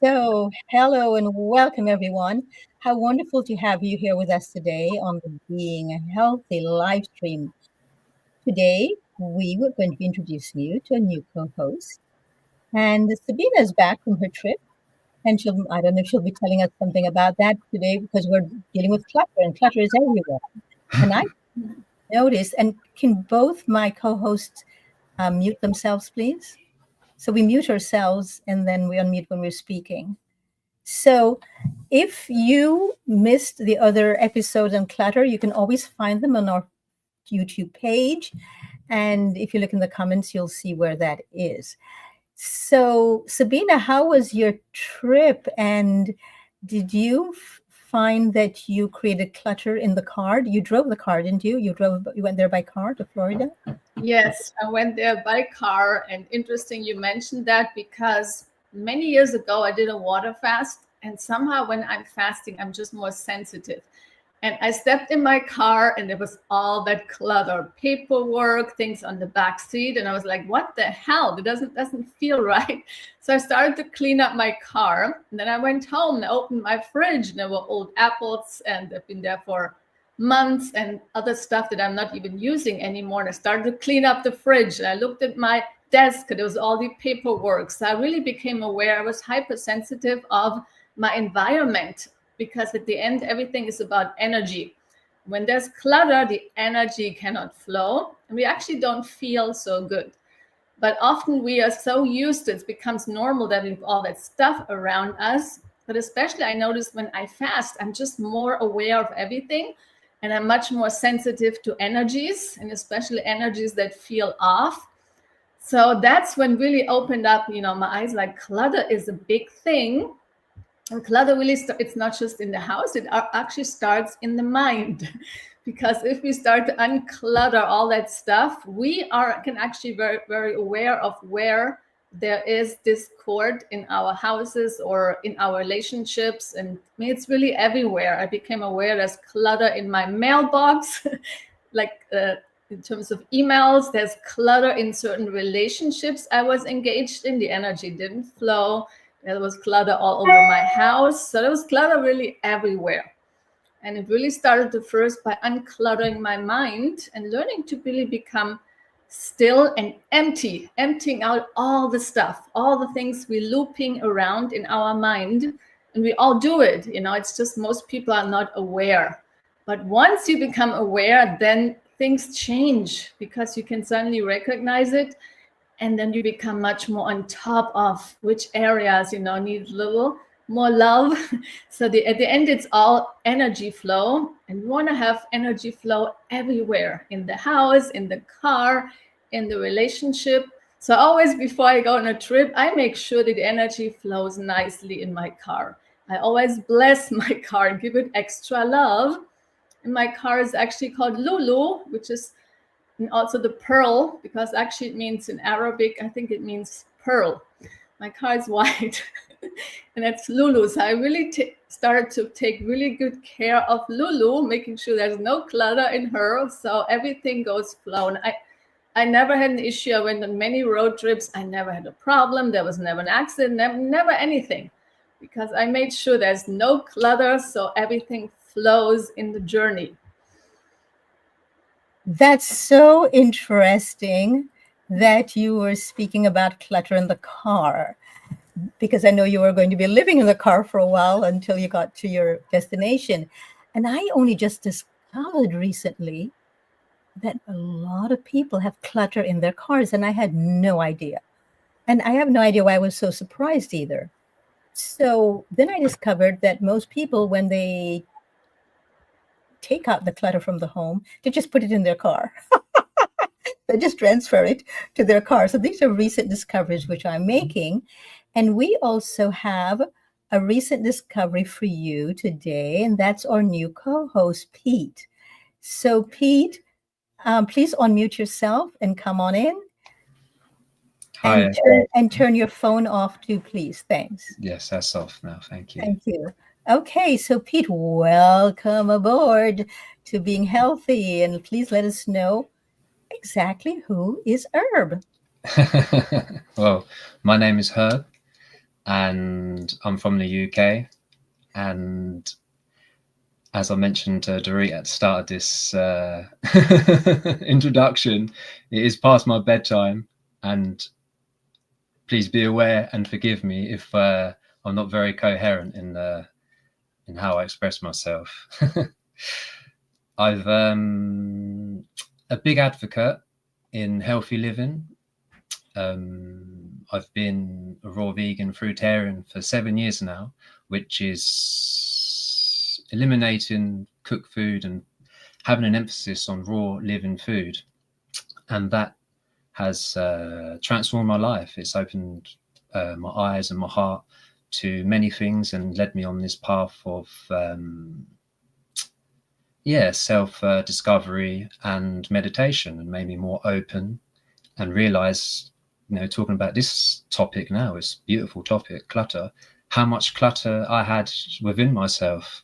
Hello and welcome, everyone. How wonderful to have you here with us today on the Being Healthy live stream. Today, we were going to be introducing you to a new co host. And Sabina is back from her trip. And I don't know if she'll be telling us something about that today because we're dealing with clutter, and clutter is everywhere. And I noticed, and can both my co hosts mute themselves, please? So we mute ourselves and then we unmute when we're speaking. So if you missed the other episodes on Clutter, you can always find them on our YouTube page. And if you look in the comments, you'll see where that is. So, Sabina, how was your trip? And did you find that you created clutter in the car? You drove the car, didn't you? You went there by car to Florida? Yes, I went there by car. And interesting you mentioned that because many years ago I did a water fast. And somehow when I'm fasting, I'm just more sensitive. And I stepped in my car and there was all that clutter, paperwork, things on the back seat. And I was like, what the hell? It doesn't feel right. So I started to clean up my car. And then I went home and I opened my fridge and there were old apples and they've been there for months and other stuff that I'm not even using anymore. And I started to clean up the fridge and I looked at my desk and there was all the paperwork. So I really became aware. I was hypersensitive of my environment, because at the end, everything is about energy. When there's clutter, the energy cannot flow, and we actually don't feel so good. But often we are so used to it becomes normal that we have all that stuff around us. But especially I notice when I fast, I'm just more aware of everything, and I'm much more sensitive to energies, and especially energies that feel off. So that's when really opened up, my eyes, like clutter is a big thing. And clutter really, it's not just in the house, it actually starts in the mind. Because if we start to unclutter all that stuff, we can actually very, very aware of where there is discord in our houses or in our relationships. And I mean, it's really everywhere. I became aware there's clutter in my mailbox, like in terms of emails, there's clutter in certain relationships I was engaged in. The energy didn't flow. There was clutter all over my house. So there was clutter really everywhere. And it really started to first by uncluttering my mind and learning to really become still and emptying out all the stuff, all the things we're looping around in our mind. And we all do it. It's just most people are not aware. But once you become aware, then things change because you can suddenly recognize it. And then you become much more on top of which areas, need a little more love. So at the end, it's all energy flow. And we want to have energy flow everywhere, in the house, in the car, in the relationship. So always before I go on a trip, I make sure that the energy flows nicely in my car. I always bless my car, give it extra love. And my car is actually called Lulu, which is and also the pearl, because actually it means in Arabic, I think it means pearl. My car is white and it's Lulu. So I really started to take really good care of Lulu, making sure there's no clutter in her. So everything goes flow. And I never had an issue. I went on many road trips. I never had a problem. There was never an accident, never anything, because I made sure there's no clutter. So everything flows in the journey. That's so interesting that you were speaking about clutter in the car, because I know you were going to be living in the car for a while until you got to your destination. And I only just discovered recently that a lot of people have clutter in their cars, and I had no idea. And I have no idea why I was so surprised either. So then I discovered that most people, when they take out the clutter from the home, they just put it in their car. They just transfer it to their car. So these are recent discoveries which I'm making. And we also have a recent discovery for you today, and that's our new co-host, Pete. So Pete, please unmute yourself and come on in. Hi. And turn your phone off too, please. Thanks. Yes, that's off now. Thank you. Thank you. Okay, so Pete, welcome aboard to Being Healthy, and please let us know exactly who is Herb. Well, my name is Herb. and I'm from the UK. And as I mentioned to Dorit at the start of this introduction, it is past my bedtime, and please be aware and forgive me if I'm not very coherent in how I express myself. I've a big advocate in healthy living. I've been a raw vegan fruitarian for 7 years now, which is eliminating cooked food and having an emphasis on raw living food. And that has transformed my life. It's opened my eyes and my heart to many things and led me on this path of self discovery and meditation, and made me more open and realize, talking about this topic now, it's a beautiful topic, clutter, how much clutter I had within myself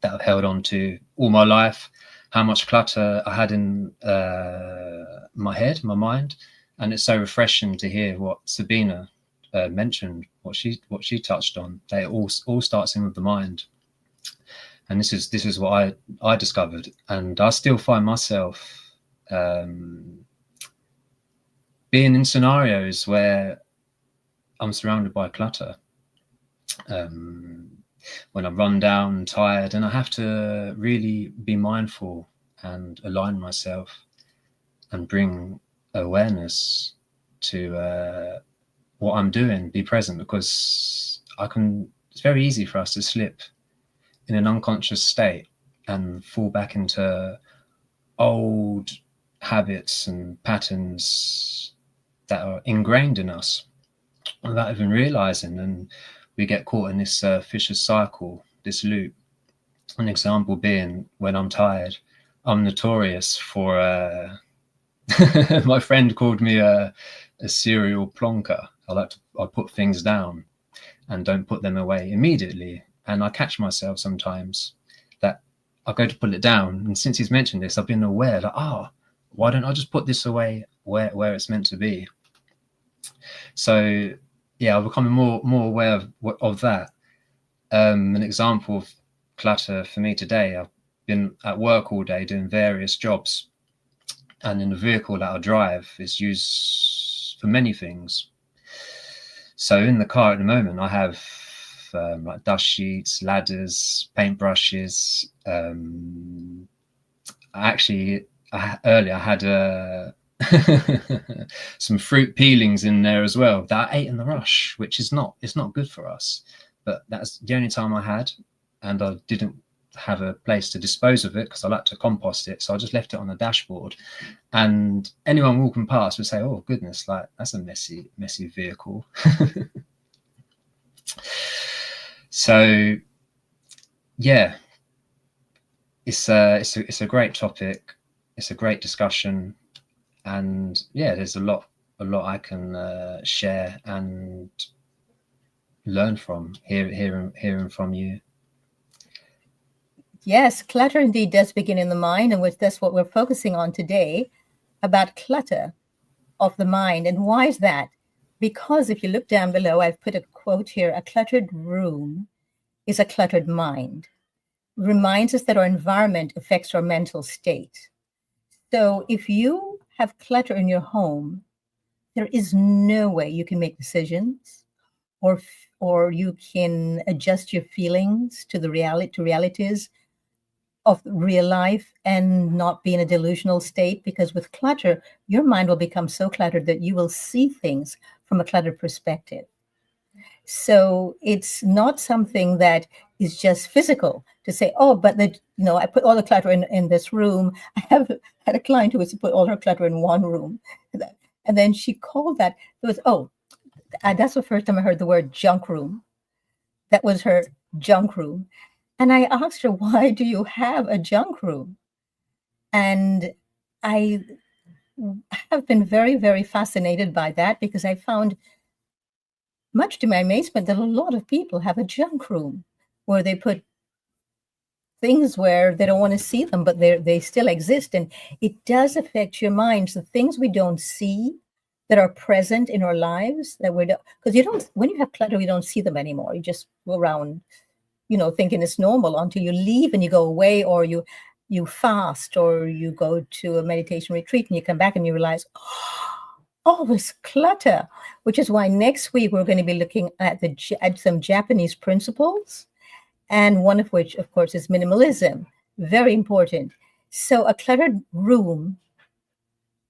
that I've held on to all my life, how much clutter I had in my head, my mind. And it's so refreshing to hear what Sabina mentioned, what she touched on, that it all starts in with the mind. And this is what I discovered, and I still find myself being in scenarios where I'm surrounded by clutter, when I'm run down and tired, and I have to really be mindful and align myself and bring awareness to what I'm doing, be present, because it's very easy for us to slip in an unconscious state and fall back into old habits and patterns that are ingrained in us without even realizing, and we get caught in this vicious cycle, this loop. An example being, when I'm tired, I'm notorious for my friend called me a serial plonker. I put things down and don't put them away immediately, and I catch myself sometimes that I go to put it down, and since he's mentioned this, I've been aware that why don't I just put this away where it's meant to be? So yeah, I'm becoming more aware of that. An example of clutter for me today, I've been at work all day doing various jobs, and in the vehicle that I drive is used for many things. So in the car at the moment, I have like dust sheets, ladders, paintbrushes. Earlier I had some fruit peelings in there as well that I ate in the rush, which it's not good for us. But that's the only time I had, and I didn't have a place to dispose of it because I like to compost it, so I just left it on the dashboard. And anyone walking past would say, "Oh goodness, like that's a messy vehicle." So yeah, it's a great topic. It's a great discussion, and yeah, there's a lot I can share and learn from hearing from you. Yes, clutter indeed does begin in the mind, and that's what we're focusing on today, about clutter of the mind. And why is that? Because if you look down below, I've put a quote here: a cluttered room is a cluttered mind. Reminds us that our environment affects our mental state. So if you have clutter in your home, there is no way you can make decisions, or you can adjust your feelings to realities of real life and not be in a delusional state, because with clutter, your mind will become so cluttered that you will see things from a cluttered perspective. So it's not something that is just physical to say, oh, but I put all the clutter in this room. I had a client who was to put all her clutter in one room. And then she called that, that's the first time I heard the word junk room. That was her junk room. And I asked her, why do you have a junk room? And I have been very, very fascinated by that, because I found, much to my amazement, that a lot of people have a junk room where they put things where they don't want to see them, but they still exist. And it does affect your mind. So things we don't see that are present in our lives that we're, because you don't, when you have clutter, you don't see them anymore. You just go around, thinking it's normal until you leave and you go away, or you fast, or you go to a meditation retreat and you come back and you realize, oh, this clutter, which is why next week we're going to be looking at some Japanese principles, and one of which, of course, is minimalism. Very important. So a cluttered room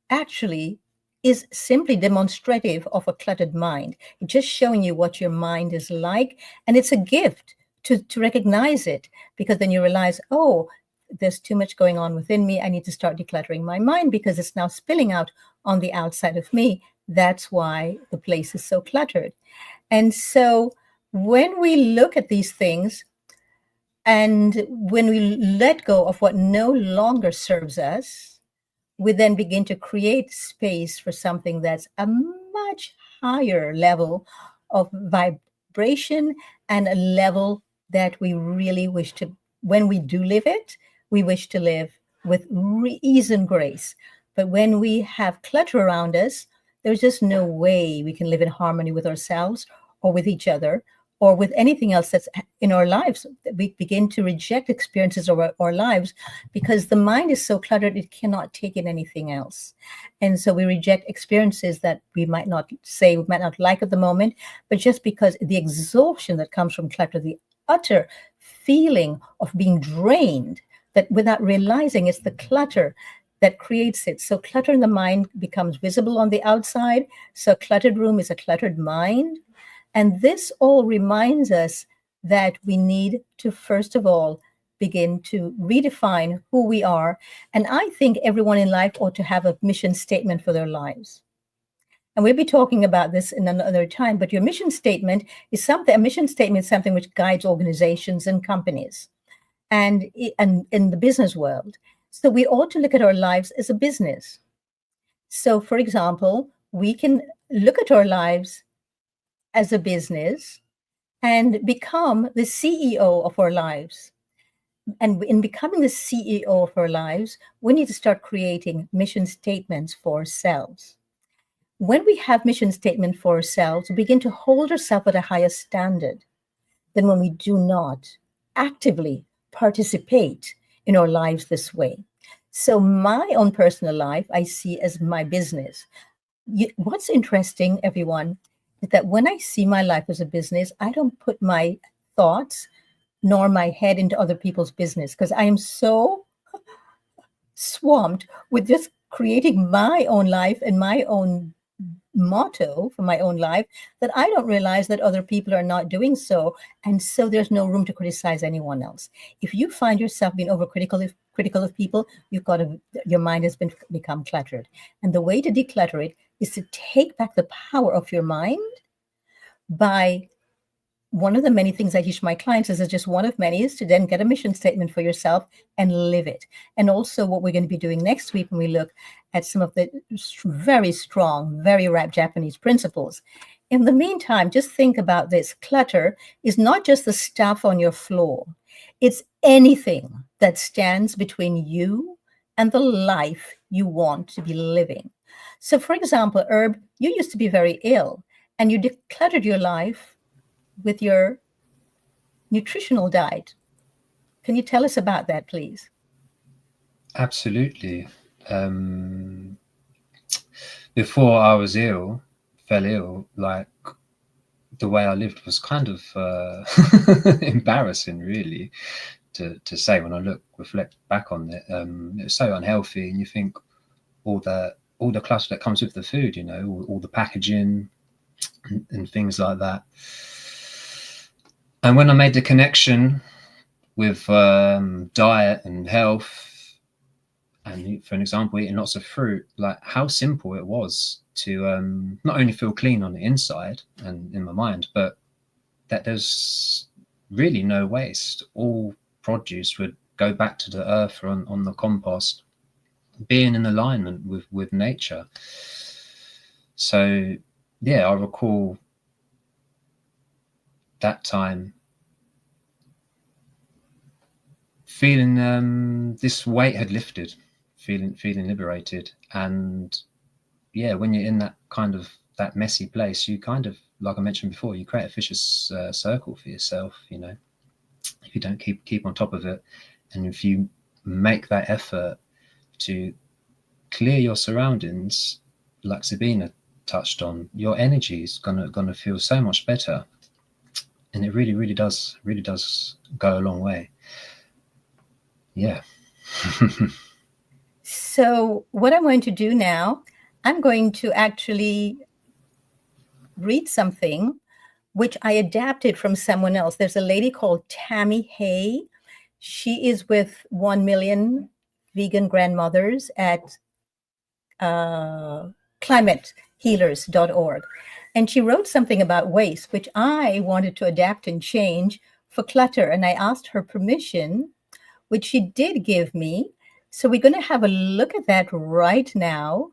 actually is simply demonstrative of a cluttered mind. It's just showing you what your mind is like. And it's a gift to recognize it, because then you realize, oh, there's too much going on within me. I need to start decluttering my mind because it's now spilling out on the outside of me. That's why the place is so cluttered. And so when we look at these things, and when we let go of what no longer serves us, we then begin to create space for something that's a much higher level of vibration, and a level that we really wish to, when we do live it, we wish to live with ease and grace. But when we have clutter around us, there's just no way we can live in harmony with ourselves or with each other or with anything else that's in our lives. We begin to reject experiences of our lives because the mind is so cluttered, it cannot take in anything else. And so we reject experiences that we might not like at the moment, but just because the exhaustion that comes from clutter, the utter feeling of being drained, that without realizing it's the clutter that creates it. So clutter in the mind becomes visible on the outside. So a cluttered room is a cluttered mind. And this all reminds us that we need to, first of all, begin to redefine who we are. And I think everyone in life ought to have a mission statement for their lives. And we'll be talking about this in another time, but your mission statement is something, a mission statement is something which guides organizations and companies and in the business world. So we ought to look at our lives as a business. So, for example, we can look at our lives as a business and become the CEO of our lives. And in becoming the CEO of our lives, we need to start creating mission statements for ourselves. When we have mission statement for ourselves, we begin to hold ourselves at a higher standard than when we do not actively participate in our lives this way. So my own personal life, I see as my business. What's interesting, everyone, is that when I see my life as a business, I don't put my thoughts nor my head into other people's business, because I am so swamped with just creating my own life and my own motto for my own life that I don't realize that other people are not doing so. And so there's no room to criticize anyone else. If you find yourself being critical of people, your mind has become cluttered. And the way to declutter it is to take back the power of your mind by, one of the many things I teach my clients is just one of many, is to then get a mission statement for yourself and live it. And also what we're going to be doing next week when we look at some of the very strong, very wrapped Japanese principles. In the meantime, just think about this. Clutter is not just the stuff on your floor. It's anything that stands between you and the life you want to be living. So for example, Herb, you used to be very ill and you decluttered your life with your nutritional diet. Can you tell us about that, please? Absolutely. Before I fell ill, like the way I lived was kind of embarrassing, really, to say when I reflect back on it. It was so unhealthy, and you think all the clutter that comes with the food, all the packaging and things like that. And when I made the connection with diet and health, and for an example, eating lots of fruit, like how simple it was to not only feel clean on the inside and in my mind, but that there's really no waste. All produce would go back to the earth or on the compost, being in alignment with nature. So yeah, I recall that time feeling this weight had lifted, feeling liberated, and yeah, when you're in that kind of that messy place, you kind of, like I mentioned before, you create a vicious circle for yourself. You know, if you don't keep on top of it, and if you make that effort to clear your surroundings, like Sabina touched on, your energy is gonna feel so much better, and it really does go a long way. Yeah. So, what I'm going to do now, I'm going to actually read something which I adapted from someone else. There's a lady called Tammy Hay. She is with 1 million vegan grandmothers at climatehealers.org. And she wrote something about waste, which I wanted to adapt and change for clutter. And I asked her permission, which she did give me. So we're going to have a look at that right now.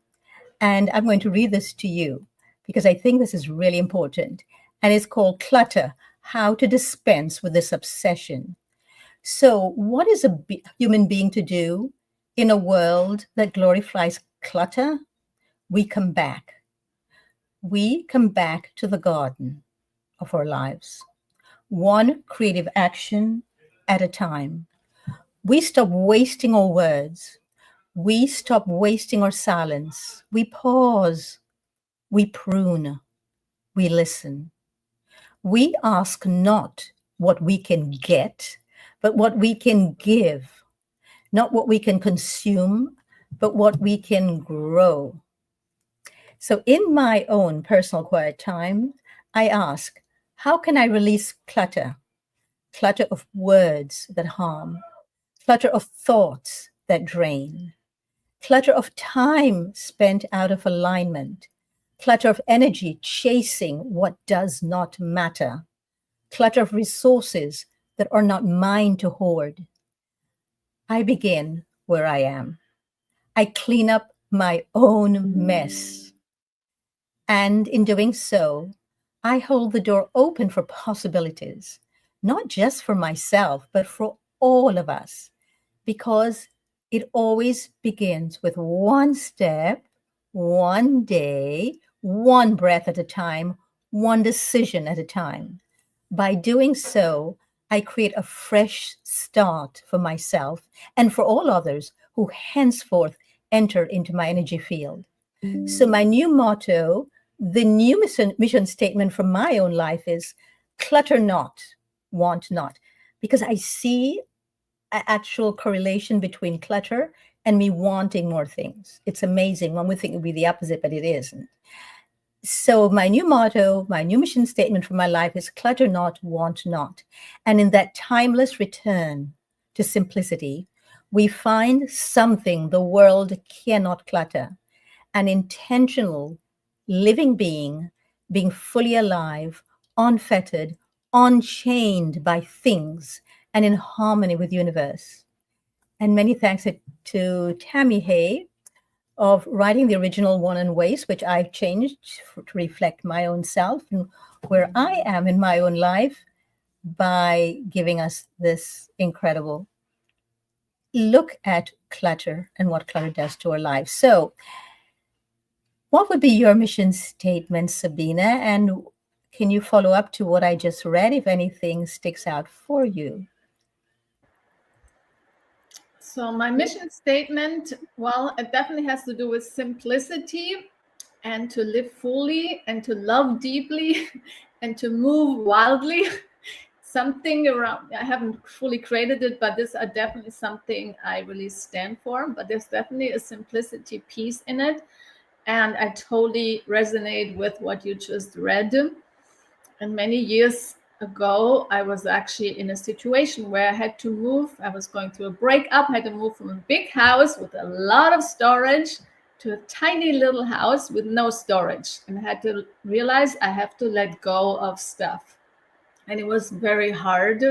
And I'm going to read this to you because I think this is really important. And it's called Clutter: How to Dispense with This Obsession. So, what is a human being to do in a world that glorifies clutter? We come back. We come back to the garden of our lives, one creative action at a time. We stop wasting our words. We stop wasting our silence. We pause. We prune. We listen. We ask not what we can get, but what we can give, not what we can consume, but what we can grow. So, in my own personal quiet time, I ask, how can I release clutter? Clutter of words that harm, clutter of thoughts that drain, clutter of time spent out of alignment, clutter of energy chasing what does not matter, clutter of resources that are not mine to hoard. I begin where I am. I clean up my own mess. And in doing so, I hold the door open for possibilities, not just for myself, but for all of us, because it always begins with one step, one day, one breath at a time, one decision at a time. By doing so, I create a fresh start for myself and for all others who henceforth enter into my energy field. So, my new motto, the new mission statement from my own life is clutter not, want not, because I see an actual correlation between clutter and me wanting more things. It's amazing. One would think it would be the opposite, but it isn't. So, my new motto, my new mission statement for my life is clutter not, want not. And in that timeless return to simplicity, we find something the world cannot clutter: an intentional living being fully alive, unfettered, unchained by things, and in harmony with the universe. And many thanks to Tammy Hay of writing the original one on waste, which I've changed to reflect my own self and where I am in my own life, by giving us this incredible look at clutter and what clutter does to our lives. So, what would be your mission statement, Sabina? And can you follow up to what I just read if anything sticks out for you? So my mission statement, well, it definitely has to do with simplicity and to live fully and to love deeply and to move wildly. Something around, I haven't fully created it, but this are definitely something I really stand for. But there's definitely a simplicity piece in it. And I totally resonate with what you just read. And many years ago, I was actually in a situation where I had to move. I was going through a breakup, I had to move from a big house with a lot of storage to a tiny little house with no storage. And I had to realize I have to let go of stuff. And it was very hard.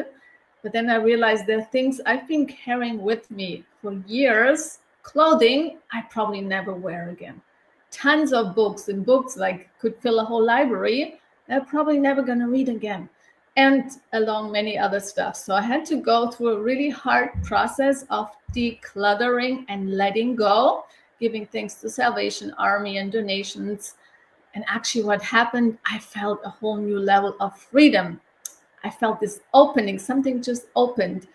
But then I realized there are things I've been carrying with me for years, clothing I probably never wear again. Tons of books, and books like could fill a whole library, they're probably never going to read again. And along many other stuff. So I had to go through a really hard process of decluttering and letting go. giving things to Salvation Army and donations. And actually, what happened, I felt a whole new level of freedom. I felt this opening, something just opened.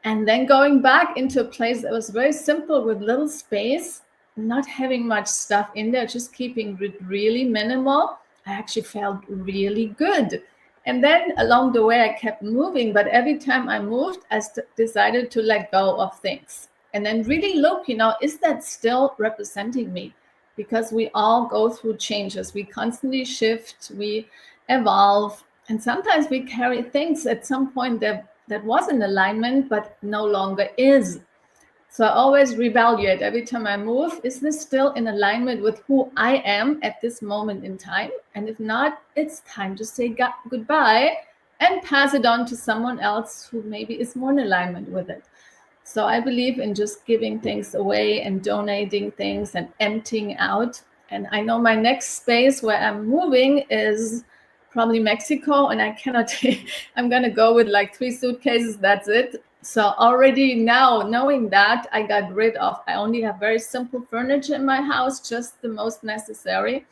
And then going back into a place that was very simple with little space, not having much stuff in there, just keeping it really minimal, I actually felt really good. And then along the way, I kept moving, but every time I moved, I decided to let go of things. And then really look, is that still representing me? Because we all go through changes. We constantly shift, we evolve, and sometimes we carry things at some point that was in alignment, but no longer is. So I always reevaluate every time I move. Is this still in alignment with who I am at this moment in time? And if not, it's time to say goodbye and pass it on to someone else who maybe is more in alignment with it. So I believe in just giving things away and donating things and emptying out. And I know my next space where I'm moving is probably Mexico, and I cannot, I'm going to go with like 3 suitcases. That's it. So already now knowing that, I got rid of, I only have very simple furniture in my house, just the most necessary.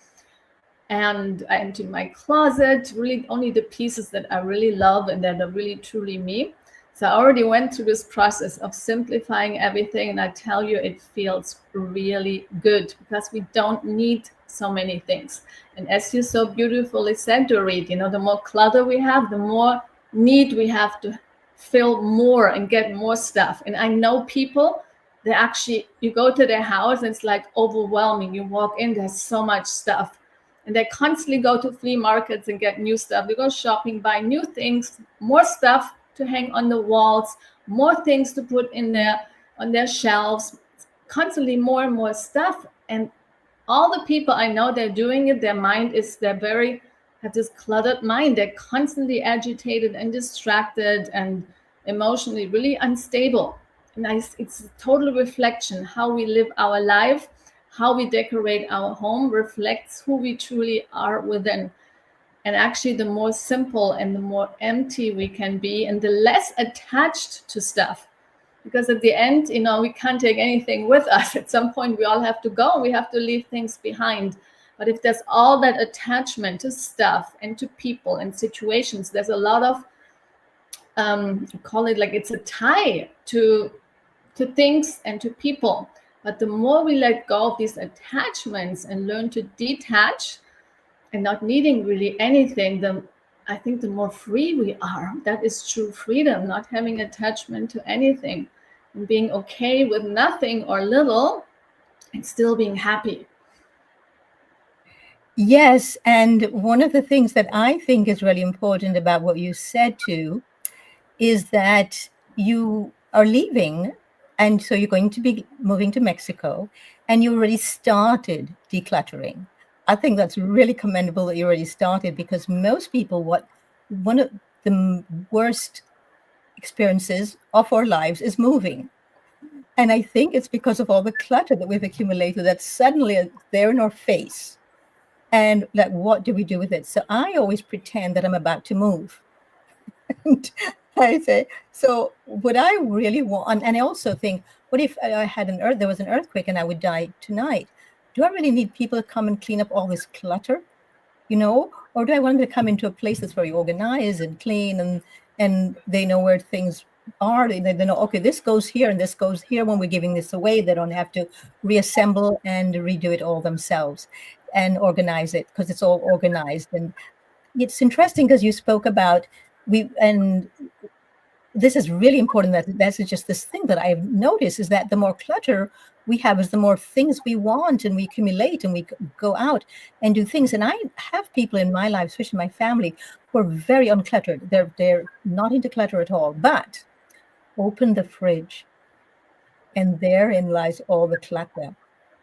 And I emptied my closet, really only the pieces that I really love and that are really truly me. So I already went through this process of simplifying everything. And I tell you, it feels really good because we don't need so many things. And as you so beautifully said, Dorit, the more clutter we have, the more need we have to fill more and get more stuff. And I know people, they actually, you go to their house and it's like overwhelming. You walk in, there's so much stuff. And they constantly go to flea markets and get new stuff. They go shopping, buy new things, more stuff to hang on the walls, more things to put in there on their shelves, constantly more and more stuff. And all the people I know, they're doing it. Their mind is, have this cluttered mind. They're constantly agitated and distracted and emotionally really unstable. And it's a total reflection. How we live our life, how we decorate our home reflects who we truly are within. And actually, the more simple and the more empty we can be, and the less attached to stuff. Because at the end, we can't take anything with us. At some point, we all have to go. We have to leave things behind. But if there's all that attachment to stuff and to people and situations, there's a lot of, call it like it's a tie to things and to people. But the more we let go of these attachments and learn to detach and not needing really anything, I think the more free we are. That is true freedom, not having attachment to anything and being okay with nothing or little and still being happy. Yes, and one of the things that I think is really important about what you said too is that you are leaving, and so you're going to be moving to Mexico, and you already started decluttering. I think that's really commendable that you already started, because most people, one of the worst experiences of our lives is moving. And I think it's because of all the clutter that we've accumulated that suddenly they're in our face. And like, what do we do with it? So I always pretend that I'm about to move. And I say, so would I really want, and I also think, what if I had there was an earthquake and I would die tonight? Do I really need people to come and clean up all this clutter? Or do I want them to come into a place that's very organized and clean, and they know where things are? They know, okay, this goes here and this goes here. When we're giving this away, they don't have to reassemble and redo it all themselves and organize it, because it's all organized. And it's interesting because you spoke about and this is really important, that's just this thing that I've noticed, is that the more clutter we have is the more things we want, and we accumulate, and we go out and do things. And I have people in my life, especially my family, who are very uncluttered. They're not into clutter at all, but open the fridge and therein lies all the clutter,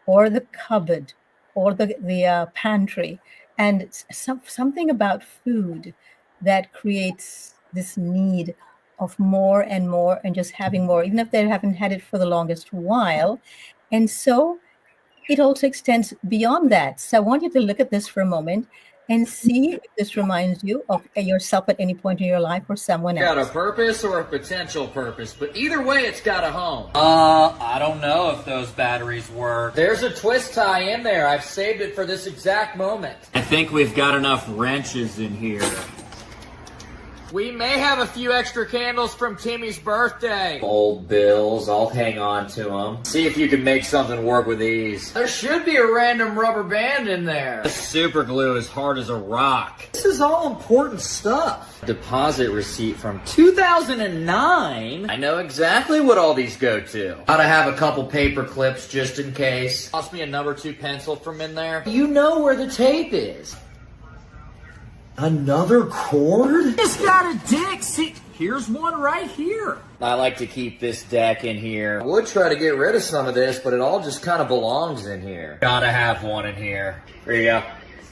or the cupboard, or the pantry. And it's something about food that creates this need of more and more, and just having more, even if they haven't had it for the longest while. And so it also extends beyond that. So I want you to look at this for a moment and see if this reminds you of yourself at any point in your life or someone Got a else. purpose or a potential purpose, but either way, it's got a home. I don't know if those batteries work. There's a twist tie in there. I've saved it for this exact moment. I think we've got enough wrenches in here. We may have a few extra candles from Timmy's birthday. Old bills, I'll hang on to them. See if you can make something work with these. There should be a random rubber band in there. The super glue is hard as a rock. This is all important stuff. Deposit receipt from 2009. I know exactly what all these go to. Gotta have a couple paper clips just in case. Toss me a number 2 pencil from in there. You know where the tape is. Another cord? It's got a dick. See, here's one right here. I like to keep this deck in here. I would try to get rid of some of this, but it all just kind of belongs in here. Gotta have one in here. There you go.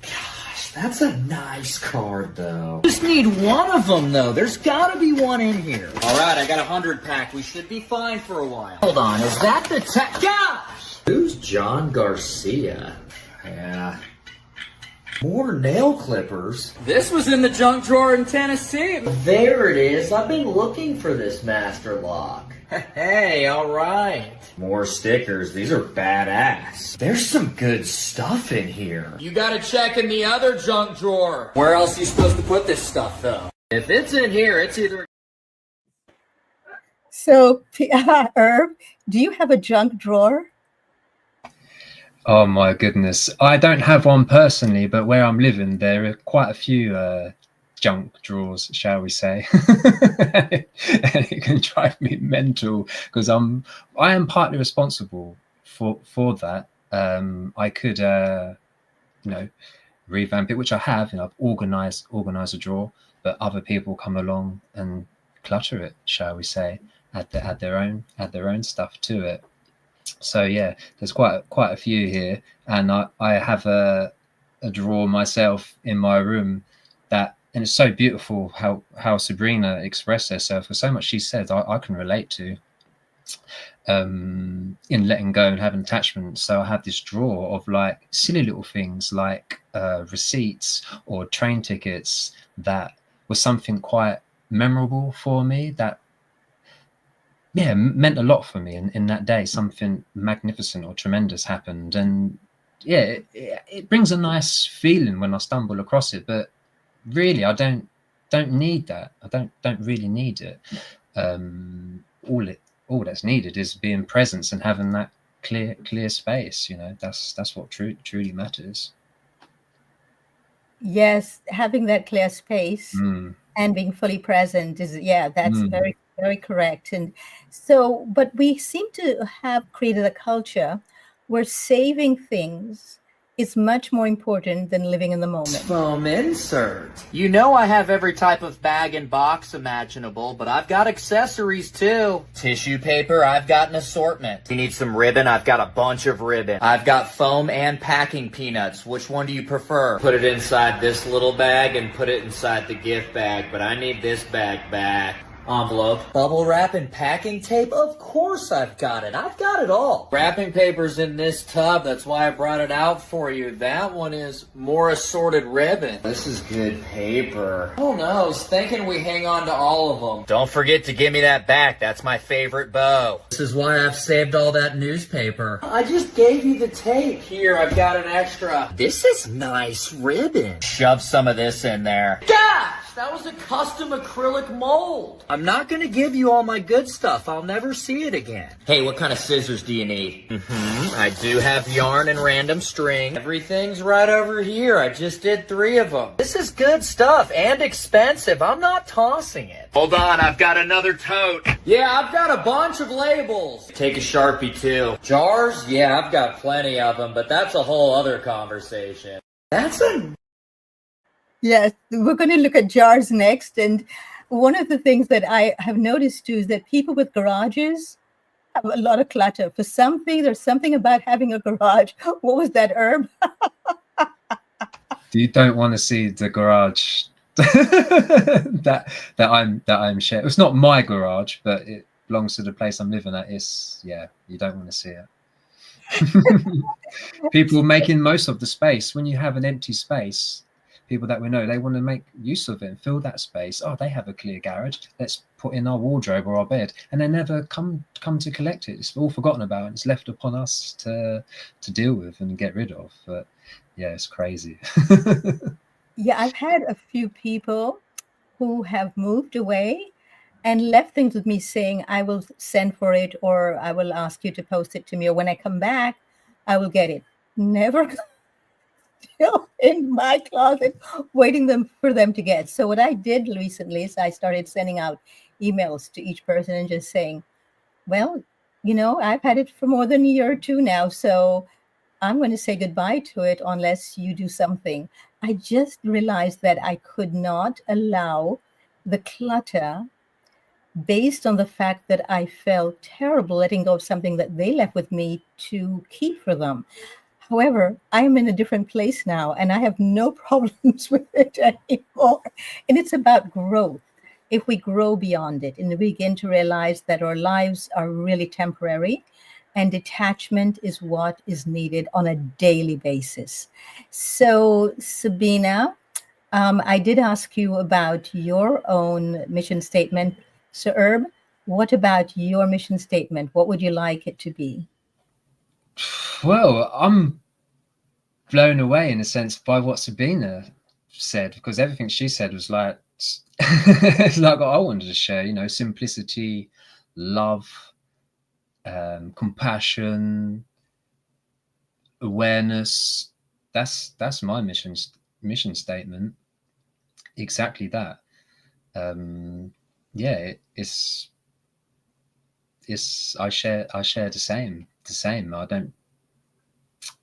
Gosh, that's a nice card, though. Just need one of them, though. There's gotta be one in here. All right, I got a 100-pack. We should be fine for a while. Hold on, is that the Gosh! Who's John Garcia? Yeah. More nail clippers. This was in the junk drawer in Tennessee. There it is. I've been looking for this master lock. Hey, all right. More stickers. These are badass. There's some good stuff in here. You gotta check in the other junk drawer. Where else are you supposed to put this stuff, though? If it's in here, it's either... So, Herb, do you have a junk drawer? Oh my goodness. I don't have one personally, but where I'm living, there are quite a few junk drawers, shall we say. And it can drive me mental because I am partly responsible for that. I could revamp it, which I have, I've organized a drawer, but other people come along and clutter it, shall we say, add their own stuff to it. So yeah, there's quite a few here, and I have a drawer myself in my room and it's so beautiful how Sabrina expressed herself. For so much she said, I can relate to in letting go and having attachments. So I have this drawer of like silly little things like receipts or train tickets that was something quite memorable for me, that meant a lot for me in that day. Something magnificent or tremendous happened, and it brings a nice feeling when I stumble across it. But really, I don't need that. I don't really need it. All that's needed is being present and having that clear space. That's what truly matters. Yes, having that clear space and being fully present is, that's very, very correct. And so, but we seem to have created a culture where saving things is much more important than living in the moment. Foam insert. You know I have every type of bag and box imaginable, but I've got accessories too. Tissue paper, I've got an assortment. You need some ribbon, I've got a bunch of ribbon. I've got foam and packing peanuts. Which one do you prefer? Put it inside this little bag and put it inside the gift bag, but I need this bag back. Envelope, bubble wrap, and packing tape? Of course I've got it. I've got it all. Wrapping paper's in this tub. That's why I brought it out for you. That one is more assorted ribbon. This is good paper. Who knows? Thinking we hang on to all of them. Don't forget to give me that back. That's my favorite bow. This is why I've saved all that newspaper. I just gave you the tape. Here, I've got an extra. This is nice ribbon. Shove some of this in there. Gosh! That was a custom acrylic mold. I'm not gonna give you all my good stuff. I'll never see it again. Hey, what kind of scissors do you need? I do have yarn and random string. Everything's right over here. I just did 3 of them. This is good stuff and expensive. I'm not tossing it. Hold on, I've got another tote. Yeah, I've got a bunch of labels. Take a Sharpie too. Jars? Yeah, I've got plenty of them, but that's a whole other conversation. That's a... Yes, we're going to look at jars next. And one of the things that I have noticed too is that people with garages have a lot of clutter. For something, there's something about having a garage. What was that, Herb? You don't want to see the garage that I'm sharing. It's not my garage, but it belongs to the place I'm living at. You don't want to see it. People making most of the space. When you have an empty space, people that we know, they want to make use of it and fill that space. Oh, they have a clear garage, let's put in our wardrobe or our bed, and they never come to collect it. It's all forgotten about, and it's left upon us to deal with and get rid of. But yeah, it's crazy. Yeah, I've had a few people who have moved away and left things with me saying, I will send for it, or I will ask you to post it to me, or when I come back, I will get it. Never still in my closet waiting for them to get. So what I did recently is I started sending out emails to each person and just saying, well, I've had it for more than a year or two now, so I'm going to say goodbye to it unless you do something. I just realized that I could not allow the clutter based on the fact that I felt terrible letting go of something that they left with me to keep for them. However, I am in a different place now and I have no problems with it anymore. And it's about growth. If we grow beyond it and we begin to realize that our lives are really temporary and detachment is what is needed on a daily basis. So, Sabina, I did ask you about your own mission statement. So, Herb, what about your mission statement? What would you like it to be? Well, I'm blown away in a sense by what Sabina said, because everything she said was like it's like what I wanted to share. Simplicity, love, compassion, awareness. That's my mission statement. Exactly that. Yeah, it's I share the same. I don't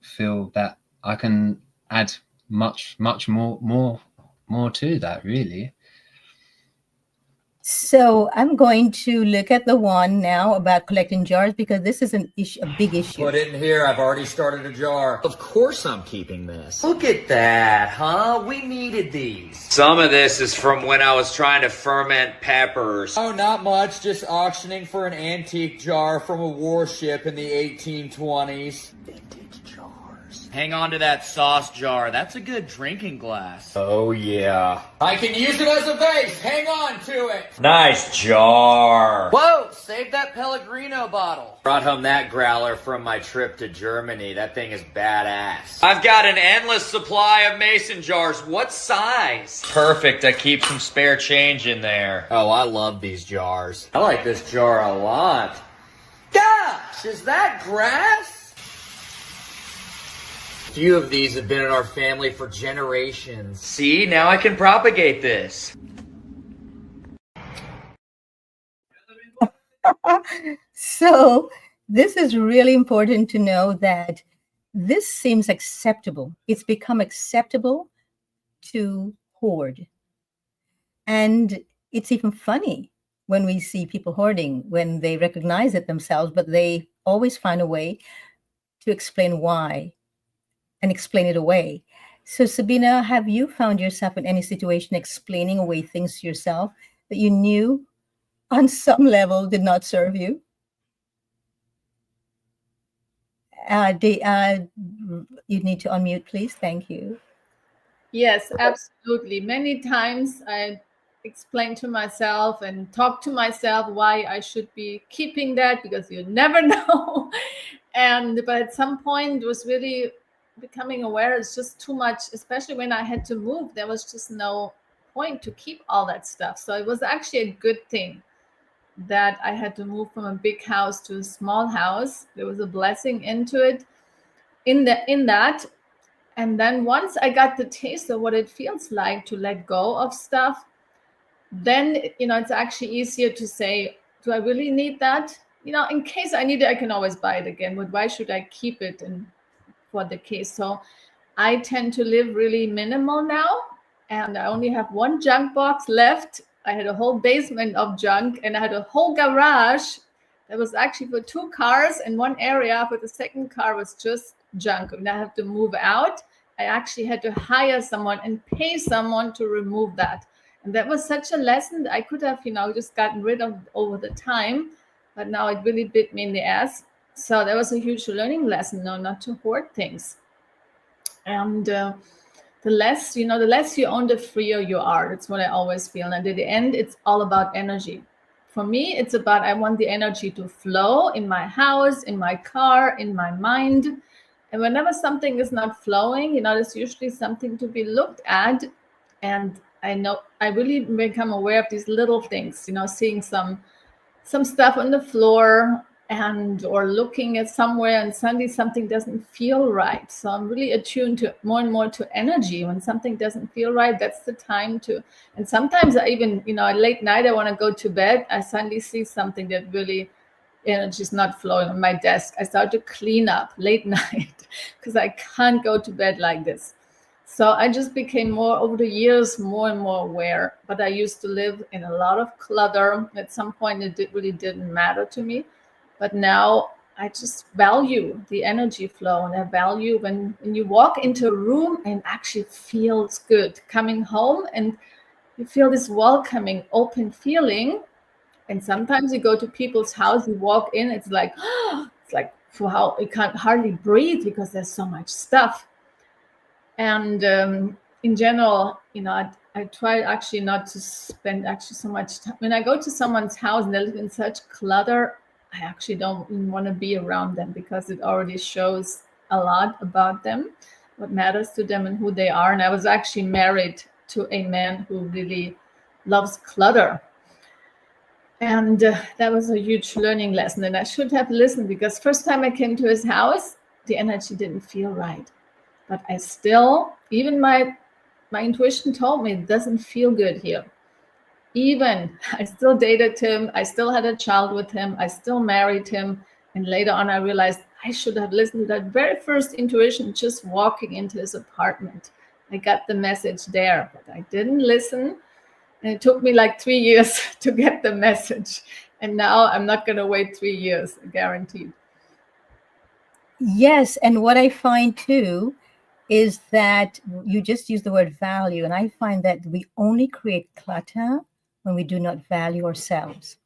feel that I can add much more to that, really. So I'm going to look at the one now about collecting jars because this is a big issue. Put it in here. I've already started a jar. Of course I'm keeping this. Look at that, huh? We needed these. Some of this is from when I was trying to ferment peppers. Oh, not much. Just auctioning for an antique jar from a warship in the 1820s. Vintage jars. Hang on to that sauce jar. That's a good drinking glass. Oh, yeah. I can use it as a vase. Hang on to it. Nice jar. Whoa, save that Pellegrino bottle. Brought home that growler from my trip to Germany. That thing is badass. I've got an endless supply of mason jars. What size? Perfect. I keep some spare change in there. Oh, I love these jars. I like this jar a lot. Gosh, is that grass? Few of these have been in our family for generations. See, now I can propagate this. So this is really important to know that this seems acceptable. It's become acceptable to hoard. And it's even funny when we see people hoarding, when they recognize it themselves, but they always find a way to explain why and explain it away. So, Sabina, have you found yourself in any situation explaining away things to yourself that you knew on some level did not serve you? You need to unmute, please. Thank you. Yes, absolutely. Many times I explain to myself and talk to myself why I should be keeping that, because you never know. But at some point it was really becoming aware it's just too much, especially when I had to move. There was just no point to keep all that stuff. So it was actually a good thing that I had to move from a big house to a small house. There was a blessing into it in that. And then once I got the taste of what it feels like to let go of stuff, then, it's actually easier to say, do I really need that? In case I need it, I can always buy it again, but why should I keep it for the case? So I tend to live really minimal now, and I only have one junk box left. I had a whole basement of junk, and I had a whole garage that was actually for 2 cars, and one area for the second car was just junk. And I have to move out. I actually had to hire someone and pay someone to remove that. And that was such a lesson that I could have, just gotten rid of over the time. But now it really bit me in the ass. So that was a huge learning lesson, not to hoard things. And the less, the less you own, the freer you are. That's what I always feel. And at the end, it's all about energy. For me, it's about, I want the energy to flow in my house, in my car, in my mind. And whenever something is not flowing, there's usually something to be looked at. And I know I really become aware of these little things, seeing some stuff on the floor or looking at somewhere, and suddenly something doesn't feel right. So I'm really attuned to more and more to energy. When something doesn't feel right, that's the time to. And sometimes I even, at late night, I want to go to bed. I suddenly see something that really energy is not flowing on my desk. I start to clean up late night because I can't go to bed like this. So I just became more over the years, more and more aware. But I used to live in a lot of clutter. At some point, it really didn't matter to me. But now I just value the energy flow, and I value when you walk into a room and actually feels good. Coming home and you feel this welcoming, open feeling. And sometimes you go to people's house, you walk in, it's like, wow, you can't hardly breathe because there's so much stuff. And in general, I try actually not to spend actually so much time. When I go to someone's house and they live in such clutter, I actually don't even want to be around them, because it already shows a lot about them, what matters to them and who they are. And I was actually married to a man who really loves clutter. And that was a huge learning lesson. And I should have listened, because first time I came to his house, the energy didn't feel right. But I still, even my intuition told me it doesn't feel good here. Even I still dated him. I still had a child with him. I still married him. And later on, I realized I should have listened to that very first intuition just walking into his apartment. I got the message there, but I didn't listen. And it took me like 3 years to get the message. And now I'm not going to wait 3 years, guaranteed. Yes. And what I find too is that you just use the word value. And I find that we only create clutter when we do not value ourselves.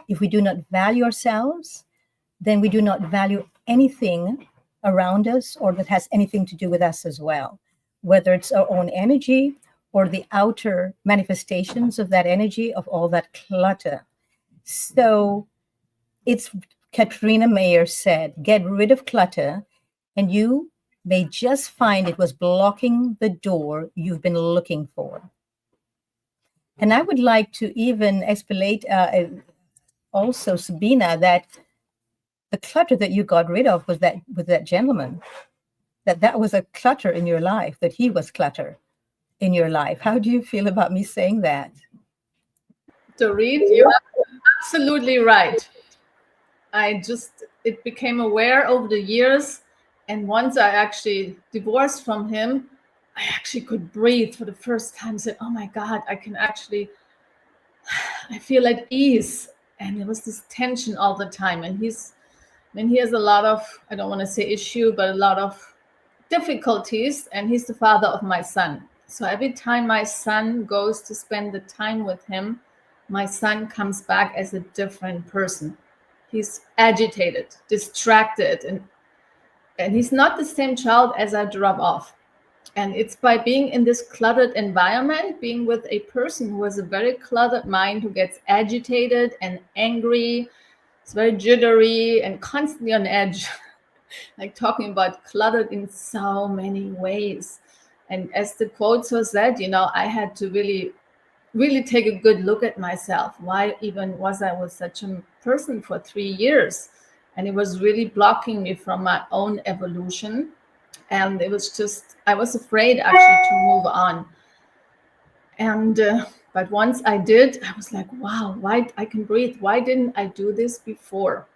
If we do not value ourselves, then we do not value anything around us or that has anything to do with us as well, whether it's our own energy or the outer manifestations of that energy, of all that clutter. So it's Katrina Mayer said, get rid of clutter and you may just find it was blocking the door you've been looking for. And I would like to even explanate also, Sabina, that the clutter that you got rid of was that with that gentleman, that was a clutter in your life, that he was clutter in your life. How do you feel about me saying that? Dorit, you're absolutely right. It became aware over the years. And once I actually divorced from him, I actually could breathe for the first time. I said, oh my God, I feel at ease. And there was this tension all the time. And he has a lot of, I don't want to say issue, but a lot of difficulties. And he's the father of my son. So every time my son goes to spend the time with him, my son comes back as a different person. He's agitated, distracted, and he's not the same child as I drop off. And it's by being in this cluttered environment, being with a person who has a very cluttered mind, who gets agitated and angry. It's very jittery and constantly on edge, like talking about cluttered in so many ways. And as the quote so said, I had to really take a good look at myself. Why even was I with such a person for 3 years? And it was really blocking me from my own evolution. And it was just, I was afraid actually to move on. And, but once I did, I was like, wow, why I can breathe. Why didn't I do this before?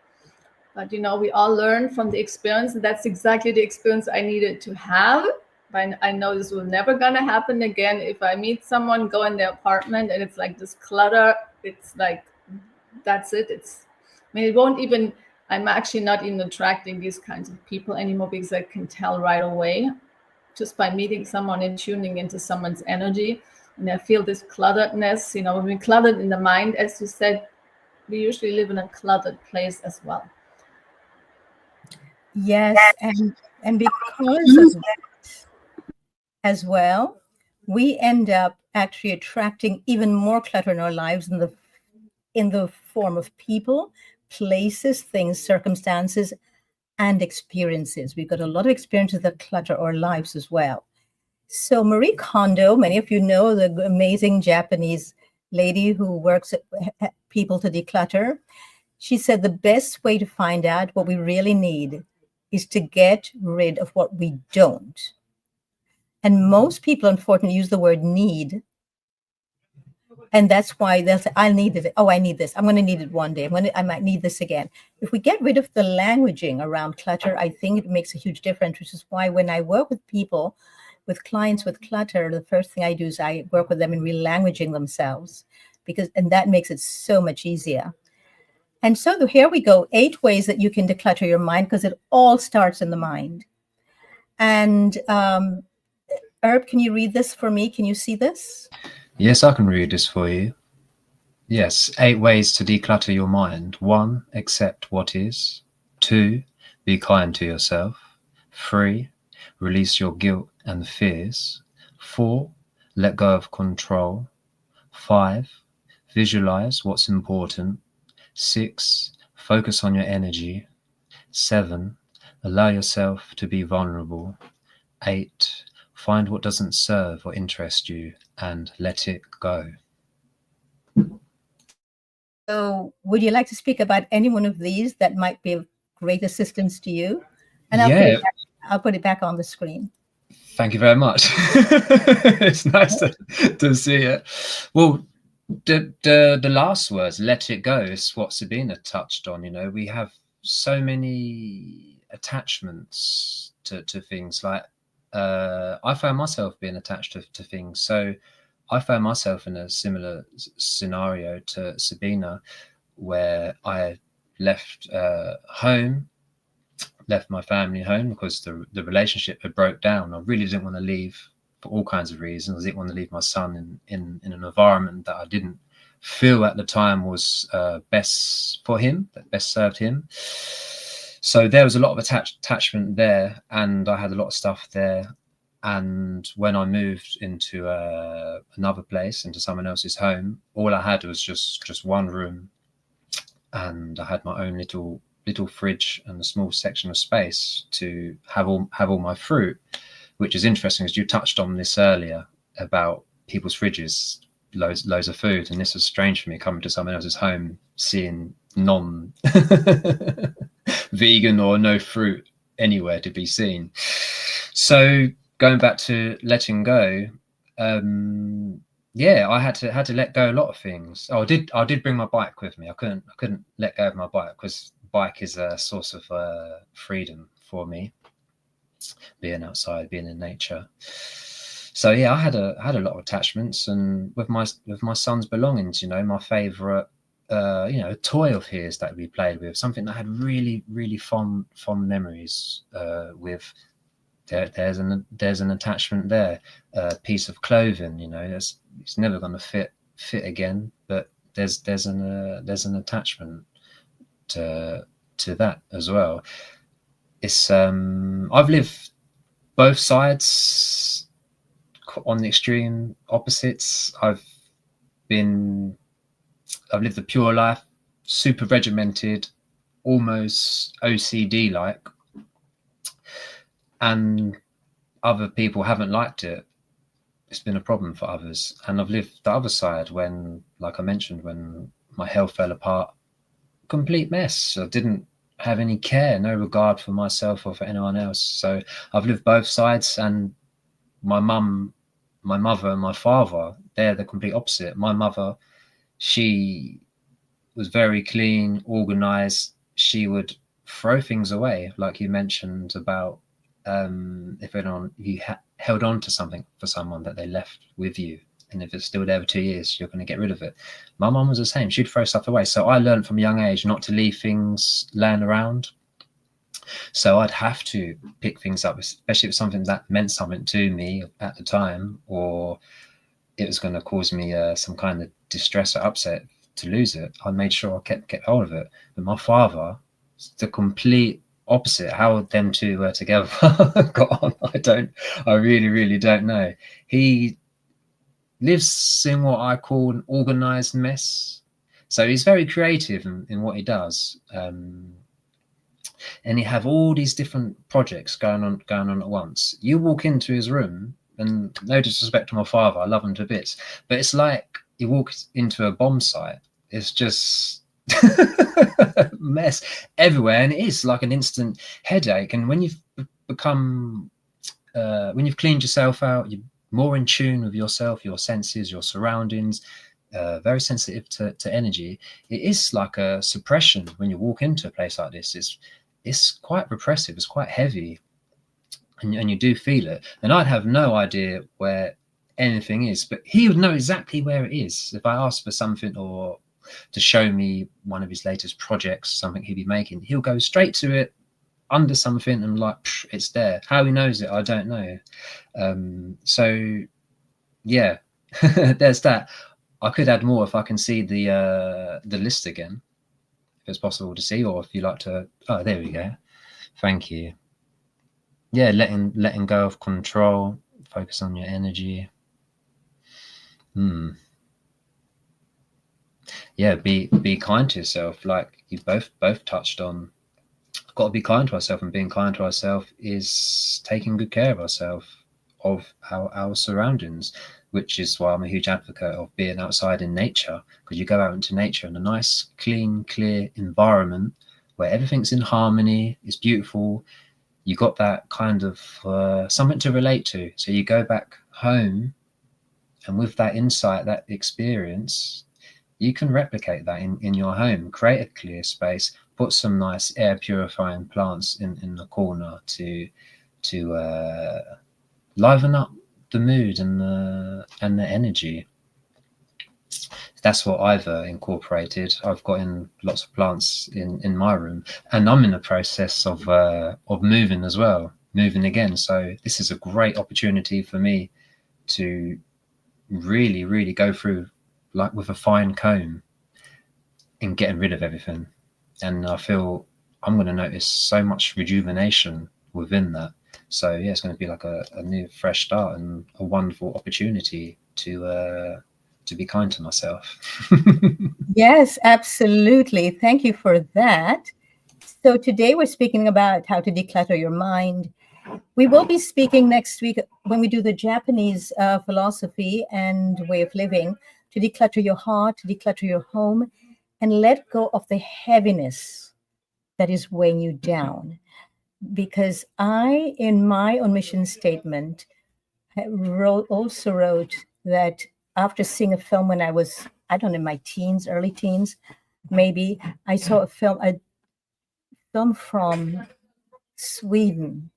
But, we all learn from the experience. And that's exactly the experience I needed to have. But I know this will never gonna happen again. If I meet someone, go in their apartment and it's like this clutter, it's like, that's it. It won't even, I'm actually not even attracting these kinds of people anymore, because I can tell right away just by meeting someone and tuning into someone's energy. And I feel this clutteredness, when we're cluttered in the mind, as you said, we usually live in a cluttered place as well. Yes, and because of that, as well, we end up actually attracting even more clutter in our lives in the form of people, places, things, circumstances, and experiences. We've got a lot of experiences that clutter our lives as well. So Marie Kondo, many of you know, the amazing Japanese lady who works at people to declutter. She said the best way to find out what we really need is to get rid of what we don't. And most people, unfortunately, use the word need. And that's why they'll say, I need it. Oh, I need this. I'm going to need it one day. I might need this again. If we get rid of the languaging around clutter, I think it makes a huge difference, which is why when I work with people, with clients with clutter, the first thing I do is I work with them in relanguaging themselves, and that makes it so much easier. And so here we go, 8 ways that you can declutter your mind, because it all starts in the mind. And Herb, can you read this for me? Can you see this? Yes, I can read this for you. Yes, 8 ways to declutter your mind. 1, accept what is. 2, be kind to yourself. 3, release your guilt and fears. 4, let go of control. 5, visualize what's important. 6, focus on your energy. 7, allow yourself to be vulnerable. 8, find what doesn't serve or interest you and let it go. So would you like to speak about any one of these that might be of great assistance to you? And I'll put it back on the screen. Thank you very much. It's nice to see it. Well, the last words, let it go, is what Sabina touched on. You know, we have so many attachments to things. Like I found myself being attached to things. So I found myself in a similar scenario to Sabina, where I left home, left my family home because the relationship had broke down. I really didn't want to leave for all kinds of reasons. I didn't want to leave my son in an environment that I didn't feel at the time was best for him, that best served him. So there was a lot of attachment there, and I had a lot of stuff there. And when I moved into another place, into someone else's home, all I had was just one room, and I had my own little fridge and a small section of space to have all my fruit, which is interesting, as you touched on this earlier about people's fridges, loads of food, and this was strange for me coming to someone else's home, seeing vegan or no fruit anywhere to be seen. So going back to letting go, yeah, I had to let go a lot of things. I did bring my bike with me. I couldn't let go of my bike, because bike is a source of freedom for me, being outside, being in nature. So yeah, I had a lot of attachments, and with my son's belongings, you know, my favorite toy of his that we played with, something that I had really fond memories with. There's an attachment there. A piece of clothing, you know, it's never going to fit again, but there's an attachment to that as well. It's I've lived both sides, on the extreme opposites. I've lived a pure life, super regimented, almost OCD like, and other people haven't liked it. It's been a problem for others. And I've lived the other side, when, like I mentioned, when my health fell apart, complete mess. I didn't have any care, no regard for myself or for anyone else. So I've lived both sides, and my mother and my father, they're the complete opposite. My mother, she was very clean, organized. She would throw things away, like you mentioned about if you held on to something for someone that they left with you, and if it's still there for 2 years, you're going to get rid of it. My mum was the same. She'd throw stuff away. So I learned from a young age not to leave things laying around. So I'd have to pick things up, especially if it's something that meant something to me at the time, or it was going to cause me some kind of distress or upset to lose it. I made sure I kept hold of it. But my father, the complete opposite. How them two were together got on, I really don't know. He lives in what I call an organized mess. So he's very creative in what he does. And he have all these different projects going on at once. You walk into his room, and no disrespect to my father, I love him to bits, but it's like you walk into a bomb site. It's just mess everywhere, and it is like an instant headache. And when you've become when you've cleaned yourself out, you're more in tune with yourself, your senses, your surroundings, very sensitive to energy. It is like a suppression when you walk into a place like this. It's quite repressive, it's quite heavy, and you do feel it. And I'd have no idea where anything is, but he would know exactly where it is. If I asked for something or to show me one of his latest projects, something he'd be making, he'll go straight to it, under something, and like, it's there. How he knows it, I don't know. So yeah, there's that. I could add more if I can see the list again, if it's possible to see, or if you like to. Oh, there we go. Thank you. Yeah, letting go of control, focus on your energy. Yeah, be kind to yourself, like you both touched on. Got to be kind to ourselves, and being kind to ourselves is taking good care of ourselves, of our surroundings, which is why I'm a huge advocate of being outside in nature, because you go out into nature in a nice, clean, clear environment where everything's in harmony, it's beautiful. You got that kind of something to relate to. So you go back home, and with that insight, that experience, you can replicate that in your home. Create a clear space, put some nice air purifying plants in the corner to liven up the mood and the energy. That's what I've incorporated. I've got in lots of plants in my room, and I'm in the process of moving as well, moving again. So this is a great opportunity for me to really go through, like with a fine comb, in getting rid of everything. And I feel I'm going to notice so much rejuvenation within that. So yeah, it's going to be like a new fresh start and a wonderful opportunity to be kind to myself. Yes, absolutely. Thank you for that. So today we're speaking about how to declutter your mind. We will be speaking next week when we do the Japanese philosophy and way of living, to declutter your heart, to declutter your home, and let go of the heaviness that is weighing you down. Because I, in my own mission statement, also wrote that after seeing a film when I was, I don't know, in my teens, early teens, maybe, I saw a film from Sweden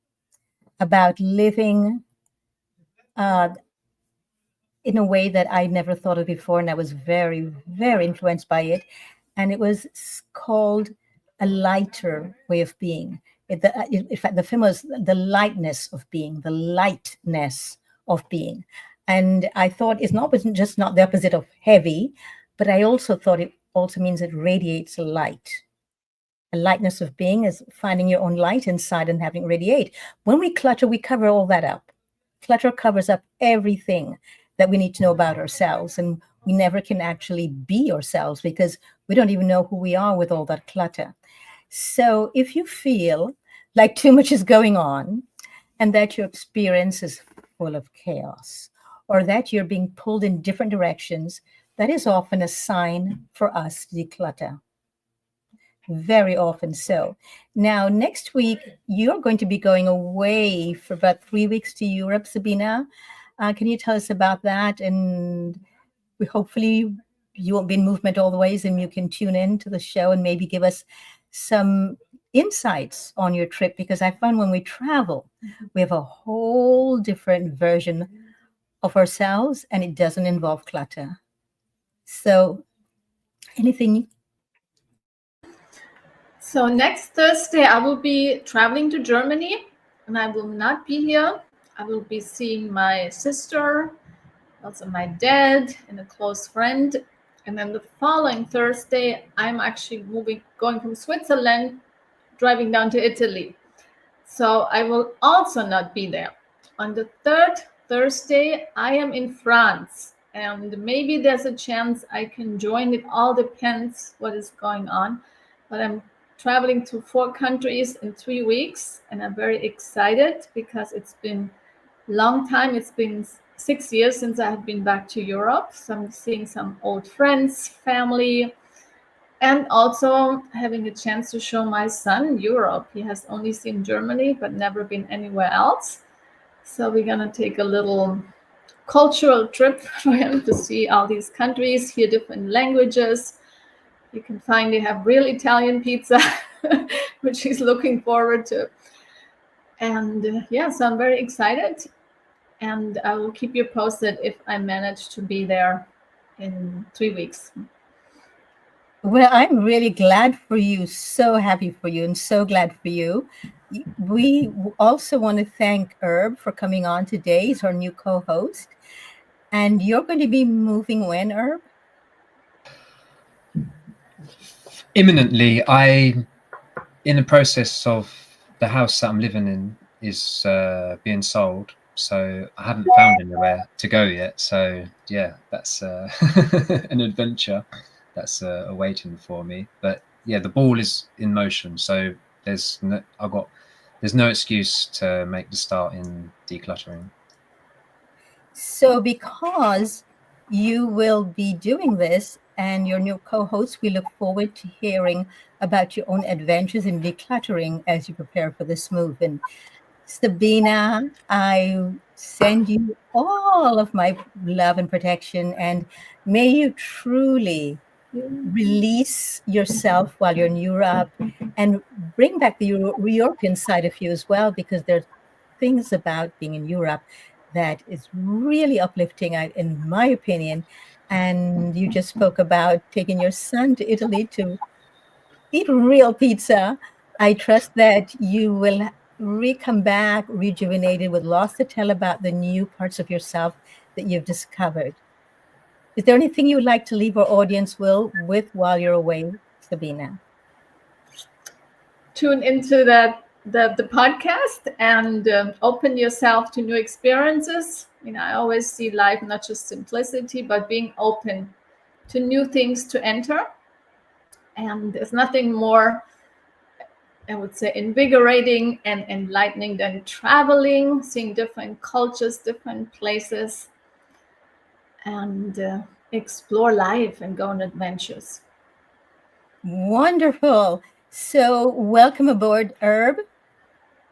about living in a way that I never thought of before, and I was very influenced by it. And it was called A Lighter Way of Being. In fact, the film was The Lightness of Being, the lightness of being. And I thought it's just not the opposite of heavy, but I also thought it also means it radiates light. A lightness of being is finding your own light inside and having it radiate. When we clutter, we cover all that up. Clutter covers up everything that we need to know about ourselves, and we never can actually be ourselves because we don't even know who we are with all that clutter. So if you feel like too much is going on and that your experience is full of chaos, or that you're being pulled in different directions, that is often a sign for us to declutter. Very often so. Now, next week, you're going to be going away for about 3 weeks to Europe, Sabina. Can you tell us about that? And hopefully you won't be in movement all the ways, and you can tune in to the show and maybe give us some insights on your trip, because I found when we travel, we have a whole different version of ourselves, and it doesn't involve clutter. So anything? So next Thursday, I will be traveling to Germany, and I will not be here. I will be seeing my sister, also my dad, and a close friend. And then the following Thursday, I'm actually going from Switzerland driving down to Italy. So I will also not be there. On the third Thursday, I am in France, and maybe there's a chance I can join. It all depends what is going on. But I'm traveling to 4 countries in 3 weeks, and I'm very excited because it's been a long time. It's been 6 years since I have been back to Europe. So I'm seeing some old friends, family, and also having a chance to show my son Europe. He has only seen Germany, but never been anywhere else. So we're gonna take a little cultural trip for him to see all these countries, hear different languages. You can finally have real Italian pizza, which he's looking forward to. And yeah, so I'm very excited, and I will keep you posted if I manage to be there in 3 weeks. Well, I'm really glad for you, so happy for you, and so glad for you. We also want to thank Herb for coming on today. He's our new co-host. And you're going to be moving when, Herb? Imminently. I in the process of the house that I'm living in is being sold, so I haven't found anywhere to go yet. So yeah, that's an adventure that's awaiting for me. But yeah, the ball is in motion, so there's no excuse to make the start in decluttering. So because you will be doing this and your new co-host, we look forward to hearing about your own adventures in decluttering as you prepare for this move. And Sabina, I send you all of my love and protection, and may you truly release yourself while you're in Europe and bring back the European side of you as well, because there's things about being in Europe that is really uplifting, in my opinion. And you just spoke about taking your son to Italy to eat real pizza. I trust that you will come back rejuvenated with lots to tell about the new parts of yourself that you've discovered. Is there anything you would like to leave our audience with while you're away, Sabina? Tune into the podcast and open yourself to new experiences. I always see life not just simplicity, but being open to new things to enter. And there's nothing more, I would say, invigorating and enlightening than traveling, seeing different cultures, different places, and explore life and go on adventures. Wonderful. So welcome aboard, Herb.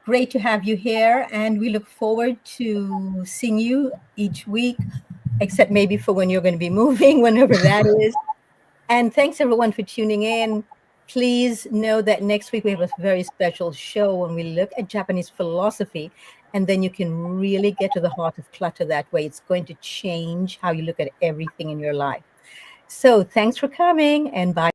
Great to have you here, and we look forward to seeing you each week, except maybe for when you're going to be moving, whenever that is. And thanks everyone for tuning in. Please know that next week we have a very special show when we look at Japanese philosophy, and then you can really get to the heart of clutter that way. It's going to change how you look at everything in your life. So thanks for coming, and bye.